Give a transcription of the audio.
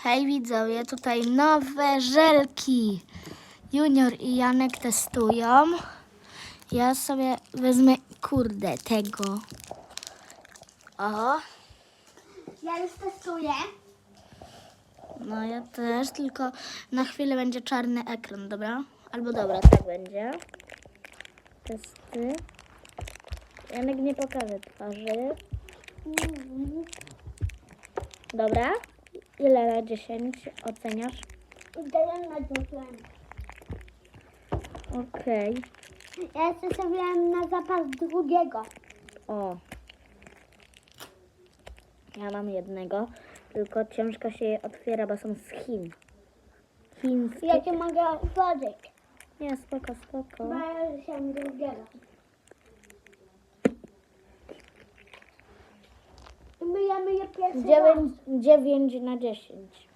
Hej widzowie, tutaj nowe żelki. Junior i Janek testują. Ja sobie wezmę, kurde, tego. O, Ja już testuję. no ja też, tylko na chwilę będzie czarny ekran, dobra? Albo dobra, tak będzie. Testy. Janek nie pokaże twarzy. Dobra. Ile na 10 oceniasz? Daję na 10. Okej. Ja zostawiłam na zapas drugiego. O. Ja mam jednego, tylko ciężko się je otwiera, bo są z Chin. Chińskie. Ja cię mogę otworzyć. Nie, spoko, spoko. Bo ja już mam drugiego. I myjemy je pierwszy raz. 9 na 10.